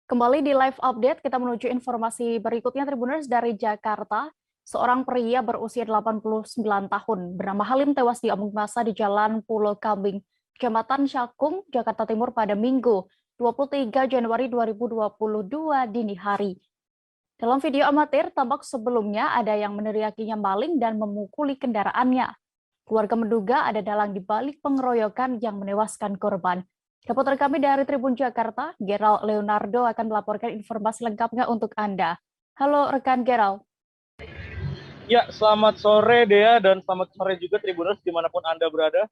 Kembali di live update, kita menuju informasi berikutnya Tribuners dari Jakarta. Seorang pria berusia 89 tahun bernama Halim tewas diamuk massa di Jalan Pulau Kambing, Kecamatan Cakung, Jakarta Timur pada Minggu 23 Januari 2022 dini hari. Dalam video amatir, tampak sebelumnya ada yang meneriakinya maling dan memukuli kendaraannya. Keluarga menduga ada dalang di balik pengeroyokan yang menewaskan korban. Reporter kami dari Tribun Jakarta, Gerald Leonardo akan melaporkan informasi lengkapnya untuk Anda. Halo rekan Gerald. Ya, selamat sore Dea dan selamat sore juga Tribuners dimanapun Anda berada.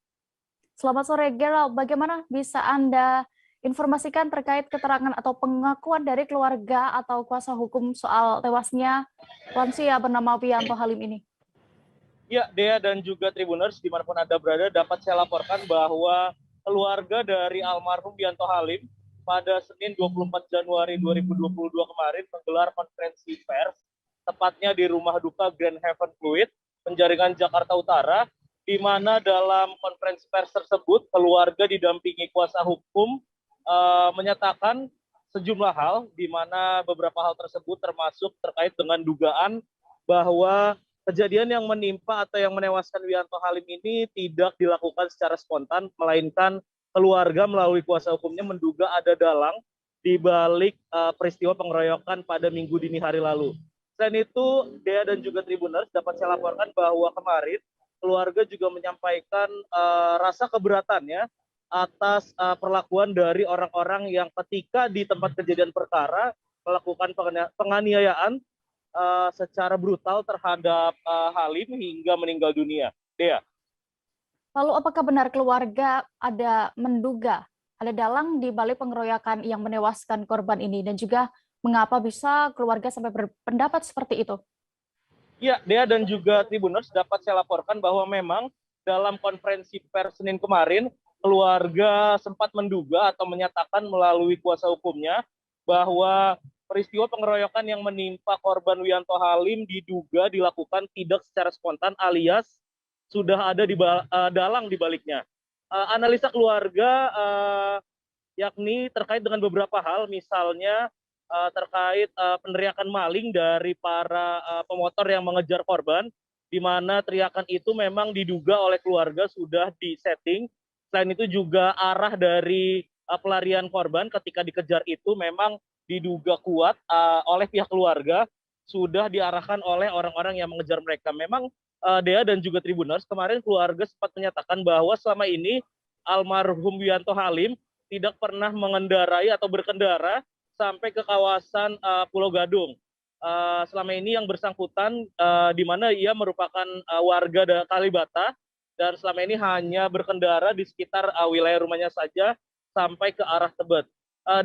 Selamat sore Gerald, bagaimana bisa Anda informasikan terkait keterangan atau pengakuan dari keluarga atau kuasa hukum soal tewasnya lansia bernama Wianto Halim ini? Ya, Dea dan juga Tribuners dimanapun Anda berada, dapat saya laporkan bahwa keluarga dari almarhum Wianto Halim pada Senin 24 Januari 2022 kemarin menggelar konferensi pers, tepatnya di rumah duka Grand Heaven Fluid, Penjaringan Jakarta Utara, di mana dalam konferensi pers tersebut keluarga didampingi kuasa hukum menyatakan sejumlah hal, di mana beberapa hal tersebut termasuk terkait dengan dugaan bahwa kejadian yang menimpa atau yang menewaskan Wianto Halim ini tidak dilakukan secara spontan, melainkan keluarga melalui kuasa hukumnya menduga ada dalang di balik peristiwa pengeroyokan pada Minggu dini hari lalu. Selain itu, Dea dan juga Tribuners dapat saya laporkan bahwa kemarin keluarga juga menyampaikan rasa keberatannya atas perlakuan dari orang-orang yang ketika di tempat kejadian perkara melakukan penganiayaan secara brutal terhadap Halim hingga meninggal dunia. Dea. Lalu apakah benar keluarga ada menduga ada dalang di balik pengeroyokan yang menewaskan korban ini dan juga mengapa bisa keluarga sampai berpendapat seperti itu? Ya, Dea dan juga Tribuners dapat saya laporkan bahwa memang dalam konferensi pers Senin kemarin keluarga sempat menduga atau menyatakan melalui kuasa hukumnya bahwa peristiwa pengeroyokan yang menimpa korban Wianto Halim diduga dilakukan tidak secara spontan alias sudah ada dalang di baliknya. Analisa keluarga yakni terkait dengan beberapa hal, misalnya terkait peneriakan maling dari para pemotor yang mengejar korban, di mana teriakan itu memang diduga oleh keluarga sudah disetting. Selain itu juga arah dari pelarian korban ketika dikejar itu memang diduga kuat oleh pihak keluarga sudah diarahkan oleh orang-orang yang mengejar mereka. Memang Dea dan juga Tribuners, kemarin keluarga sempat menyatakan bahwa selama ini almarhum Wianto Halim tidak pernah mengendarai atau berkendara sampai ke kawasan Pulau Gadung. Selama ini yang bersangkutan di mana ia merupakan warga Kalibata dan selama ini hanya berkendara di sekitar wilayah rumahnya saja sampai ke arah Tebet.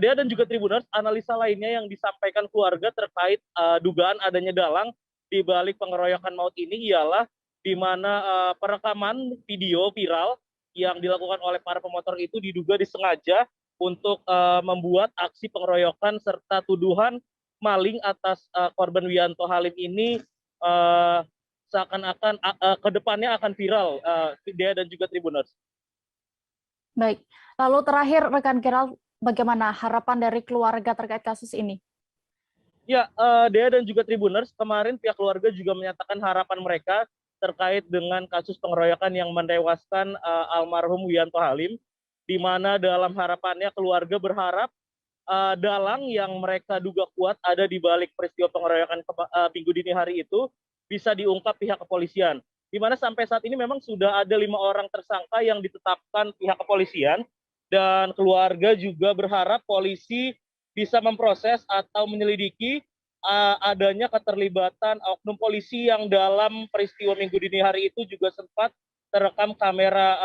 Dia dan juga Tribuners, analisa lainnya yang disampaikan keluarga terkait dugaan adanya dalang di balik pengeroyokan maut ini ialah di mana perekaman video viral yang dilakukan oleh para pemotor itu diduga disengaja untuk membuat aksi pengeroyokan serta tuduhan maling atas korban Wianto Halim ini seakan-akan kedepannya akan viral, Dia dan juga Tribuners. Baik, lalu terakhir rekan Gerald, bagaimana harapan dari keluarga terkait kasus ini? Ya, Dea dan juga Tribuners, kemarin pihak keluarga juga menyatakan harapan mereka terkait dengan kasus pengeroyokan yang menewaskan almarhum Wianto Halim, di mana dalam harapannya keluarga berharap dalang yang mereka duga kuat ada di balik peristiwa pengeroyokan Minggu dini hari itu bisa diungkap pihak kepolisian. Di mana sampai saat ini memang sudah ada 5 orang tersangka yang ditetapkan pihak kepolisian, dan keluarga juga berharap polisi bisa memproses atau menyelidiki adanya keterlibatan oknum polisi yang dalam peristiwa Minggu dini hari itu juga sempat terekam kamera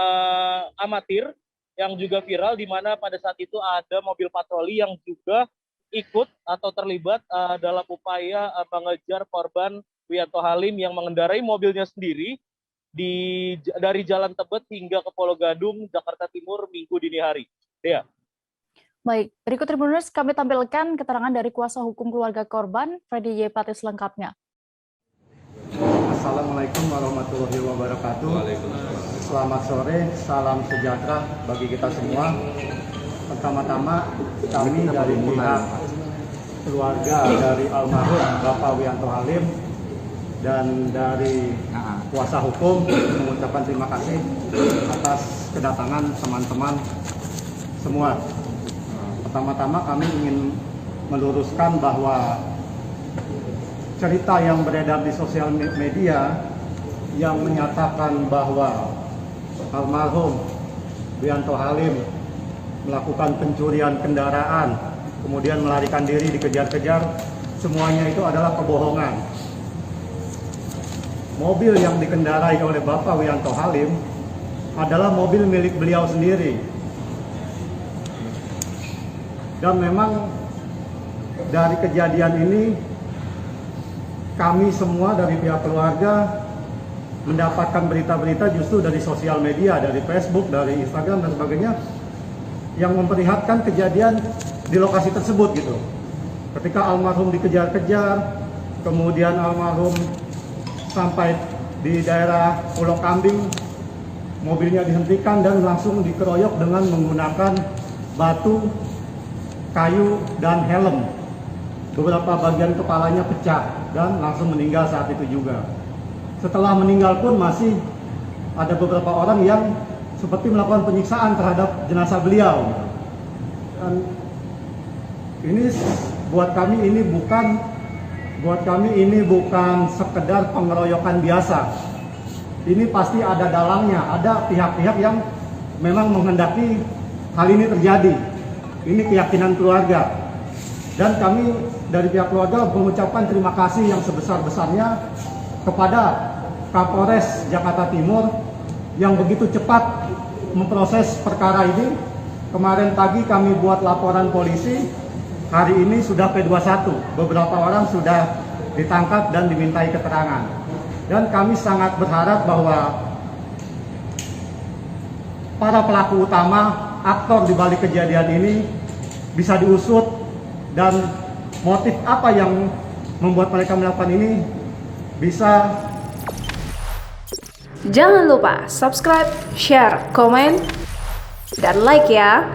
amatir yang juga viral, di mana pada saat itu ada mobil patroli yang juga ikut atau terlibat dalam upaya mengejar korban Wianto Halim yang mengendarai mobilnya sendiri dari Jalan Tebet hingga ke Pulau Gadung, Jakarta Timur, Minggu dini hari. Ya. Baik, berikut Tribuners kami tampilkan keterangan dari kuasa hukum keluarga korban, Freddy Y. Plate selengkapnya. Assalamualaikum warahmatullahi wabarakatuh. Selamat sore, salam sejahtera bagi kita semua. Pertama-tama kami dari pihak keluarga dari almarhum Bapak Wianto Halim dan dari kuasa hukum mengucapkan terima kasih atas kedatangan teman-teman semua. Pertama-tama kami ingin meluruskan bahwa cerita yang beredar di sosial media yang menyatakan bahwa almarhum Wianto Halim melakukan pencurian kendaraan, kemudian melarikan diri dikejar-kejar, semuanya itu adalah kebohongan. Mobil yang dikendarai oleh Bapak Wianto Halim adalah mobil milik beliau sendiri. Dan memang dari kejadian ini kami semua dari pihak keluarga mendapatkan berita-berita justru dari sosial media, dari Facebook, dari Instagram dan sebagainya yang memperlihatkan kejadian di lokasi tersebut gitu. Ketika almarhum dikejar-kejar, kemudian almarhum sampai di daerah Pulau Kambing, mobilnya dihentikan dan langsung dikeroyok dengan menggunakan batu, kayu, dan helm. Beberapa bagian kepalanya pecah dan langsung meninggal saat itu juga. Setelah meninggal pun masih ada beberapa orang yang seperti melakukan penyiksaan terhadap jenazah beliau. Dan ini buat kami ini bukan sekedar pengeroyokan biasa. Ini pasti ada dalangnya, ada pihak-pihak yang memang menghendaki hal ini terjadi. Ini keyakinan keluarga. Dan kami dari pihak keluarga mengucapkan terima kasih yang sebesar-besarnya kepada Kapolres Jakarta Timur yang begitu cepat memproses perkara ini. Kemarin pagi kami buat laporan polisi, hari ini sudah P21, beberapa orang sudah ditangkap dan dimintai keterangan. Dan kami sangat berharap bahwa para pelaku utama, aktor di balik kejadian ini bisa diusut dan motif apa yang membuat mereka melakukan ini bisa. Jangan lupa subscribe, share, komen, dan like ya.